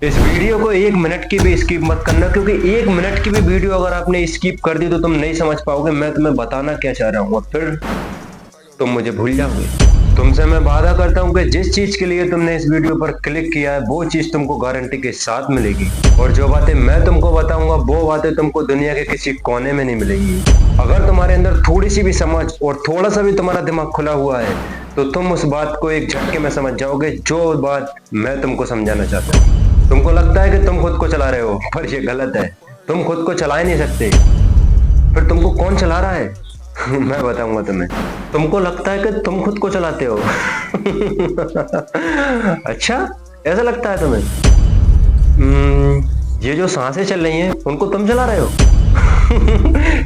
इस वीडियो को 1 मिनट की भी स्किप मत करना, क्योंकि 1 मिनट की भी वीडियो अगर आपने स्किप कर दी तो तुम नहीं समझ पाओगे मैं तुम्हें बताना क्या चाह रहा हूँ, और फिर तुम मुझे भूल जाओगे। तुमसे मैं वादा करता हूँ कि जिस चीज के लिए तुमने इस वीडियो पर क्लिक किया है वो चीज तुमको गारंटी के साथ मिलेगी, और जो बातें मैं तुमको बताऊंगा वो बातें तुमको दुनिया के किसी कोने में नहीं मिलेगी। अगर तुम्हारे अंदर थोड़ी सी भी समझ और थोड़ा सा भी तुम्हारा दिमाग खुला हुआ है तो तुम उस बात को एक झटके में समझ जाओगे जो बात मैं तुमको समझाना चाहता हूँ। तुमको लगता है कि तुम खुद को चला रहे हो, पर ये गलत है। तुम खुद को चला ही नहीं सकते। फिर तुमको कौन चला रहा है? मैं बताऊंगा तुम्हें। तुमको लगता है कि तुम खुद को चलाते हो। अच्छा, ऐसा लगता है तुम्हें? ये जो सांसें चल रही हैं उनको तुम चला रहे हो।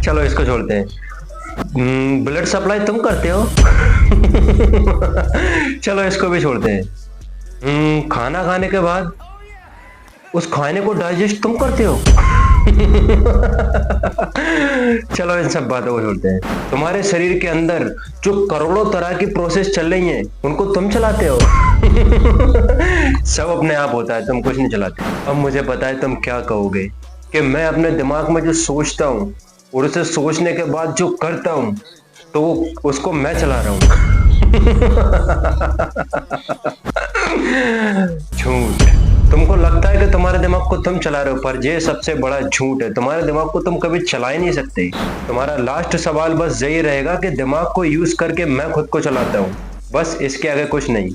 चलो इसको छोड़ते हैं। ब्लड सप्लाई तुम करते हो। चलो इसको भी छोड़ते हैं। खाना खाने के बाद उस खाने को डाइजेस्ट तुम करते हो। चलो इन सब बातों को छोड़ते हैं। तुम्हारे शरीर के अंदर जो करोड़ों तरह की प्रोसेस चल रही हैं उनको तुम चलाते हो। सब अपने आप होता है, तुम कुछ नहीं चलाते। अब मुझे पता है तुम क्या कहोगे कि मैं अपने दिमाग में जो सोचता हूँ और उसे सोचने के बाद जो करता हूँ तो उसको मैं चला रहा हूँ। झूठ। तुमको लगता है कि तुम्हारे दिमाग को तुम चला रहे हो, पर ये सबसे बड़ा झूठ है। तुम्हारे दिमाग को तुम कभी चला ही नहीं सकते। तुम्हारा लास्ट सवाल बस यही रहेगा कि दिमाग को यूज करके मैं खुद को चलाता हूँ, बस इसके आगे कुछ नहीं।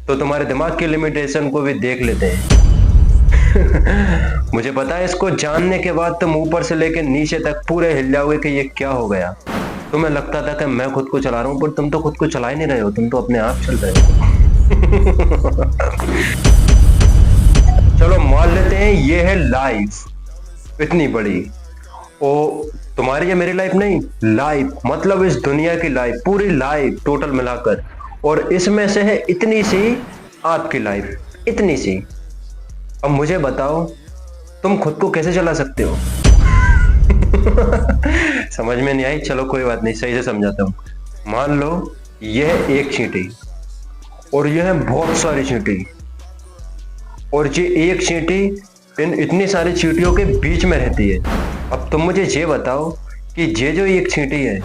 तो तुम्हारे दिमाग की लिमिटेशन को भी देख लेते हैं। मुझे पता है इसको जानने के बाद तुम ऊपर से लेकर नीचे तक पूरे हिल जाओगे कि ये क्या हो गया। तुम्हें लगता था कि मैं खुद को चला रहा हूँ, पर तुम तो खुद को चला ही नहीं रहे हो, तुम तो अपने आप चल रहे हो। चलो मान लेते हैं ये है लाइफ इतनी बड़ी। ओ तुम्हारी या मेरी लाइफ नहीं, लाइफ मतलब इस दुनिया की लाइफ, पूरी लाइफ टोटल मिलाकर, और इसमें से है इतनी सी आपकी लाइफ, इतनी सी। अब मुझे बताओ तुम खुद को कैसे चला सकते हो? समझ में नहीं आई? चलो कोई बात नहीं, सही से समझाता हूँ। मान लो यह एक चींटी और यह बहुत सारी चींटी, और ये एक चींटी इन इतनी सारी चींटियों के बीच में रहती है। अब तुम मुझे ये बताओ कि ये जो एक चींटी है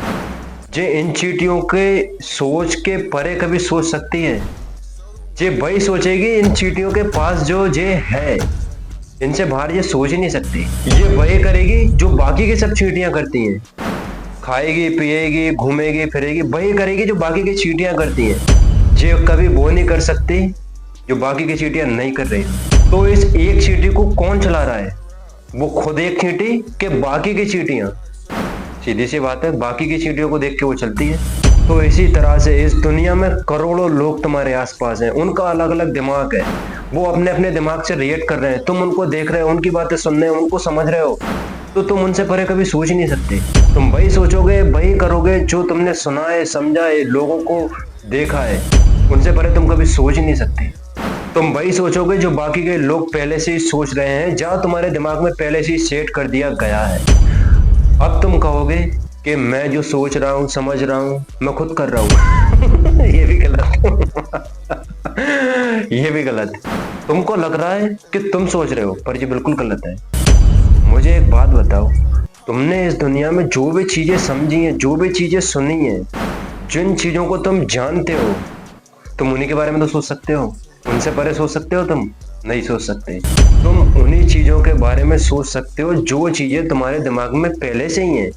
ये इन चींटियों के सोच के परे कभी सोच सकती है? ये वही सोचेगी इन चींटियों के पास जो ये है, इनसे बाहर ये सोच ही नहीं सकती। ये वही करेगी जो बाकी की सब चींटियां करती हैं, खाएगी पिएगी घूमेगी फिरेगी, वही करेगी जो बाकी की चींटियां करती हैं। ये कभी वो नहीं कर सकती जो बाकी की चींटियां नहीं कर रही। तो इस एक चींटी को कौन चला रहा है? वो खुद एक चींटी के बाकी की चींटियां? सीधी सी बात है, बाकी की चींटियों को देख के वो चलती है। तो इसी तरह से इस दुनिया में करोड़ों लोग तुम्हारे आसपास हैं, उनका अलग अलग दिमाग है, वो अपने अपने दिमाग से रिएक्ट कर रहे हैं। तुम उनको देख रहे हो, उनकी बातें सुन रहे हो, उनको समझ रहे हो, तो तुम उनसे परे कभी सोच ही नहीं सकते। तुम वही सोचोगे वही करोगे जो तुमने सुना है समझा है, लोगों को देखा है, उनसे परे तुम कभी सोच ही नहीं सकते। तुम वही सोचोगे जो बाकी के लोग पहले से ही सोच रहे हैं, जहां तुम्हारे दिमाग में पहले से ही सेट कर दिया गया है। अब तुम कहोगे कि मैं जो सोच रहा हूँ समझ रहा हूँ मैं खुद कर रहा हूँ। ये भी गलत। ये भी गलत। तुमको लग रहा है कि तुम सोच रहे हो, पर ये बिल्कुल गलत है। मुझे एक बात बताओ, तुमने इस दुनिया में जो भी चीजें समझी हैं, जो भी चीजें सुनी हैं, जिन चीजों को तुम जानते हो, तुम उन्हीं के बारे में तो सोच सकते हो। उनसे परे सोच सकते हो? तुम नहीं सोच सकते। तुम उन्हीं चीजों के बारे में सोच सकते हो जो चीजें तुम्हारे दिमाग में पहले से ही हैं।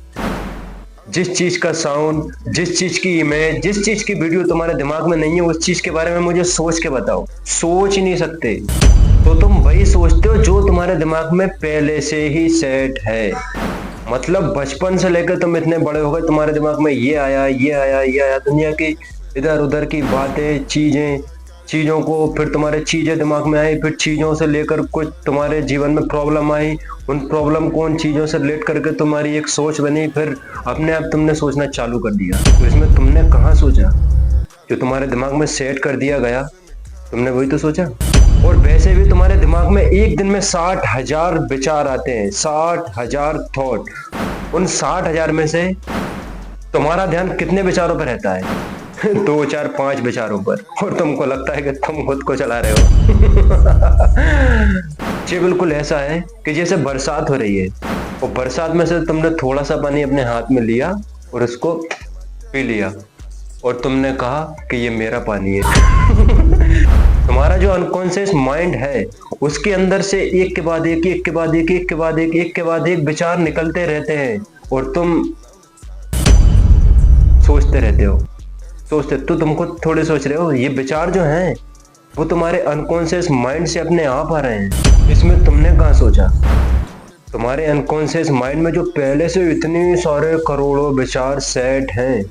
जिस चीज का साउंड, जिस चीज की इमेज, जिस चीज की वीडियो तुम्हारे दिमाग में नहीं है, उस चीज के बारे में मुझे सोच के बताओ। सोच ही नहीं सकते। तो तुम वही सोचते हो जो तुम्हारे दिमाग में पहले से ही सेट है। मतलब बचपन से लेकर तुम इतने बड़े हो गए, तुम्हारे दिमाग में ये आया ये आया ये आया, दुनिया की इधर उधर की बातें, चीजों को, फिर तुम्हारे चीजें दिमाग में आई, फिर चीजों से लेकर कुछ तुम्हारे जीवन में प्रॉब्लम आई, उन प्रॉब्लम को उन चीजों से रिलेट करके तुम्हारी एक सोच बनी, फिर अपने आप तुमने सोचना चालू कर दिया। तो इसमें तुमने कहाँ सोचा? जो तुम्हारे दिमाग में सेट कर दिया गया तुमने वही तो सोचा। और वैसे भी तुम्हारे दिमाग में एक दिन में 60,000 विचार आते हैं, 60,000 थॉट। उन 60,000 में से तुम्हारा ध्यान कितने विचारों पर रहता है? 2 4 5 विचारों पर, और तुमको लगता है कि तुम खुद को चला रहे हो। ये बिल्कुल ऐसा है कि जैसे बरसात हो रही है और बरसात में से तुमने थोड़ा सा पानी अपने हाथ में लिया और उसको पी लिया और तुमने कहा कि ये मेरा पानी है। तुम्हारा जो अनकॉन्शियस माइंड है उसके अंदर से एक के बाद एक, एक के बाद एक, एक के बाद एक के बाद एक विचार निकलते रहते हैं और तुम सोचते रहते हो। तो तुमको थोड़े सोच रहे हो, ये विचार जो हैं वो तुम्हारे अनकॉन्शियस माइंड से अपने आप आ रहे हैं, इसमें तुमने कहाँ सोचा। तुम्हारे अनकॉन्शियस माइंड में जो पहले से इतने सारे करोड़ों विचार सेट हैं,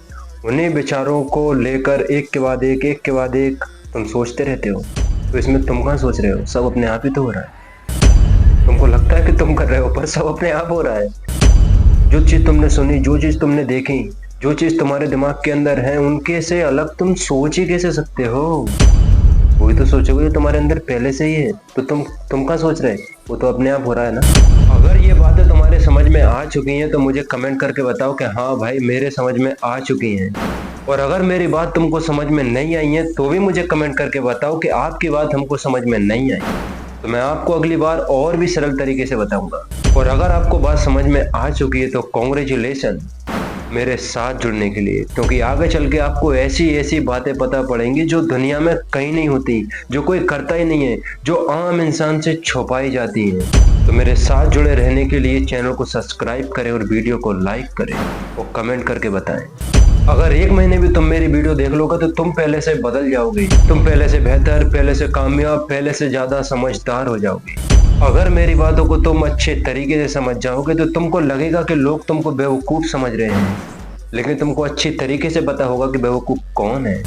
उन्हीं विचारों को लेकर एक के बाद एक के बाद एक तुम सोचते रहते हो। तो इसमें तुम कहाँ सोच रहे हो, सब अपने आप ही तो हो रहा है। तुमको लगता है कि तुम कर रहे हो पर सब अपने आप हो रहा है। जो चीज़ तुमने सुनी, जो चीज़ तुमने देखी, जो चीज़ तुम्हारे दिमाग के अंदर है, उनके से अलग तुम सोच ही कैसे सकते हो। वही तो सोचोगे जो तुम्हारे अंदर पहले से ही है। तो तुम कहाँ सोच रहे, वो तो अपने आप हो रहा है ना। अगर ये बातें तुम्हारे समझ में आ चुकी हैं तो मुझे कमेंट करके बताओ कि हाँ भाई मेरे समझ में आ चुकी हैं। और अगर मेरी बात तुमको समझ में नहीं आई है तो भी मुझे कमेंट करके बताओ कि आपकी बात हमको समझ में नहीं आई, तो मैं आपको अगली बार और भी सरल तरीके से बताऊंगा। और अगर आपको बात समझ में आ चुकी है तो कॉन्ग्रेचुलेशन मेरे साथ जुड़ने के लिए, क्योंकि आगे चल के आपको ऐसी ऐसी बातें पता पड़ेंगी जो दुनिया में कहीं नहीं होती, जो कोई करता ही नहीं है, जो आम इंसान से छुपाई जाती हैं। तो मेरे साथ जुड़े रहने के लिए चैनल को सब्सक्राइब करें और वीडियो को लाइक करें और कमेंट करके बताएं। अगर 1 महीने भी तुम मेरी वीडियो देख लोगे तो तुम पहले से बदल जाओगे, तुम पहले से बेहतर, पहले से कामयाब, पहले से ज्यादा समझदार हो जाओगे। अगर मेरी बातों को तुम अच्छे तरीके से समझ जाओगे तो तुमको लगेगा कि लोग तुमको बेवकूफ समझ रहे हैं, लेकिन तुमको अच्छी तरीके से पता होगा कि बेवकूफ कौन है।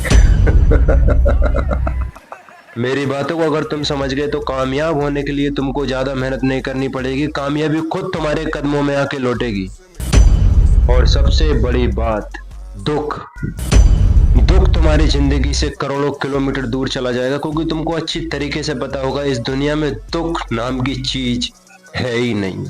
मेरी बातों को अगर तुम समझ गए तो कामयाब होने के लिए तुमको ज्यादा मेहनत नहीं करनी पड़ेगी, कामयाबी खुद तुम्हारे कदमों में आके लौटेगी। और सबसे बड़ी बात, दुख तुम्हारी जिंदगी से करोड़ों किलोमीटर दूर चला जाएगा, क्योंकि तुमको अच्छी तरीके से पता होगा इस दुनिया में दुख नाम की चीज है ही नहीं।